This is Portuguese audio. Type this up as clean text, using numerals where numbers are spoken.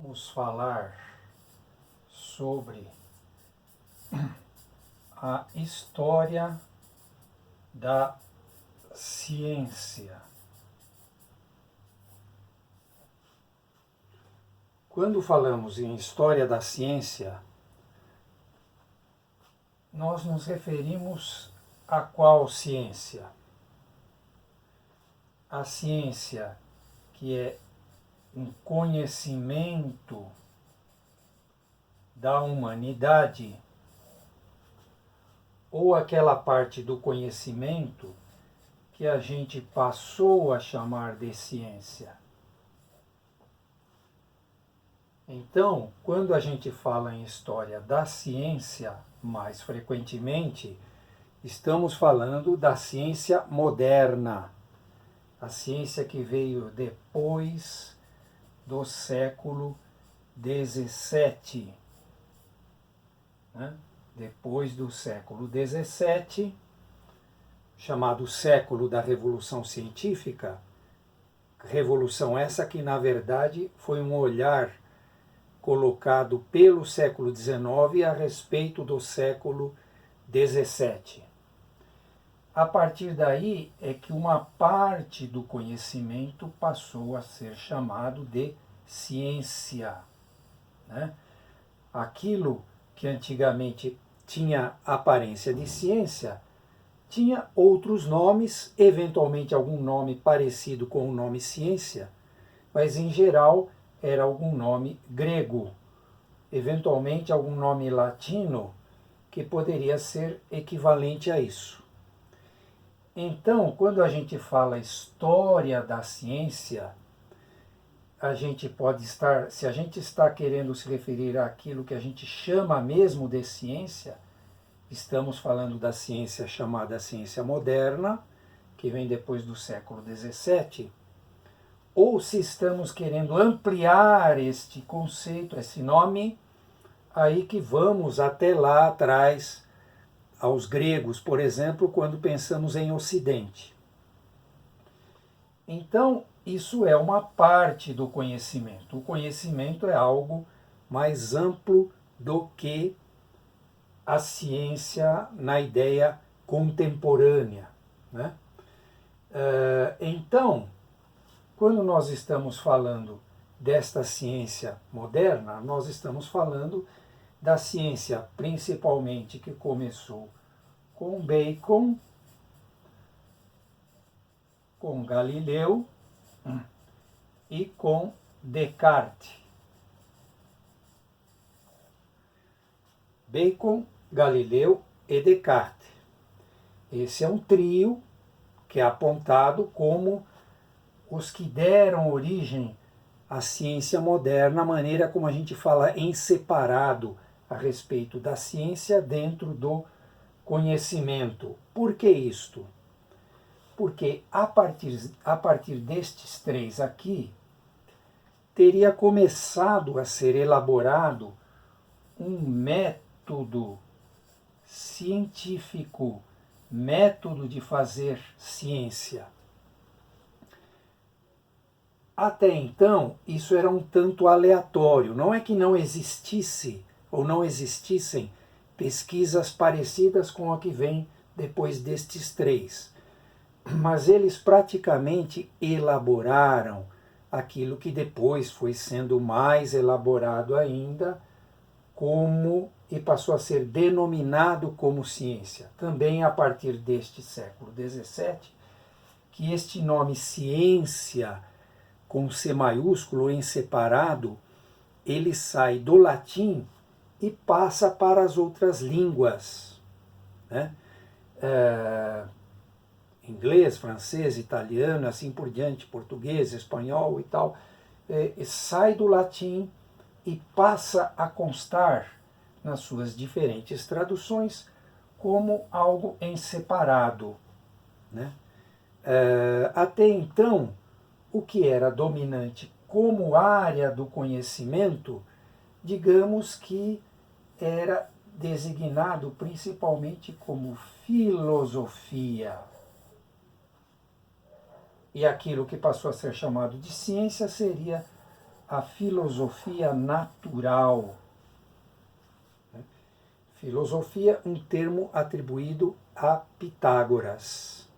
vamos falar sobre a história da ciência. Quando falamos em história da ciência, nós nos referimos a qual ciência? A ciência que é um conhecimento da humanidade, ou aquela parte do conhecimento que a gente passou a chamar de ciência. Então, quando a gente fala em história da ciência, mais frequentemente, estamos falando da ciência moderna, a ciência que veio depois do século XVII. Depois do século XVII, chamado século da Revolução Científica, revolução essa que, na verdade, foi um olhar colocado pelo século XIX a respeito do século XVII. A partir daí é que uma parte do conhecimento passou a ser chamado de ciência. Aquilo que antigamente tinha aparência de ciência, tinha outros nomes, eventualmente algum nome parecido com o nome ciência, mas em geral era algum nome grego, eventualmente algum nome latino que poderia ser equivalente a isso. Então, quando a gente fala história da ciência, a gente pode estar, se a gente está querendo se referir àquilo que a gente chama mesmo de ciência, estamos falando da ciência chamada ciência moderna, que vem depois do século XVII, ou se estamos querendo ampliar este conceito, esse nome, aí que vamos até lá atrás, aos gregos, por exemplo, quando pensamos em Ocidente. Então, isso é uma parte do conhecimento. O conhecimento é algo mais amplo do que a ciência na ideia contemporânea. Então, quando nós estamos falando desta ciência moderna, nós estamos falando da ciência principalmente que começou com Bacon, com Galileu e com Descartes. Bacon, Galileu e Descartes. Esse é um trio que é apontado como os que deram origem à ciência moderna, a maneira como a gente fala em separado a respeito da ciência dentro do conhecimento. Por que isto? Porque a partir destes três aqui, teria começado a ser elaborado um método científico, método de fazer ciência. Até então, isso era um tanto aleatório. Não é que não existisse ou não existissem pesquisas parecidas com a que vem depois destes três, mas eles praticamente elaboraram aquilo que depois foi sendo mais elaborado ainda e passou a ser denominado como ciência. Também a partir deste século XVII, que este nome ciência, com C maiúsculo em separado, ele sai do latim e passa para as outras línguas. Inglês, francês, italiano, assim por diante, português, espanhol e tal, sai do latim e passa a constar nas suas diferentes traduções como algo em separado. Até então, o que era dominante como área do conhecimento, digamos que era designado principalmente como filosofia. E aquilo que passou a ser chamado de ciência seria a filosofia natural. Filosofia, um termo atribuído a Pitágoras.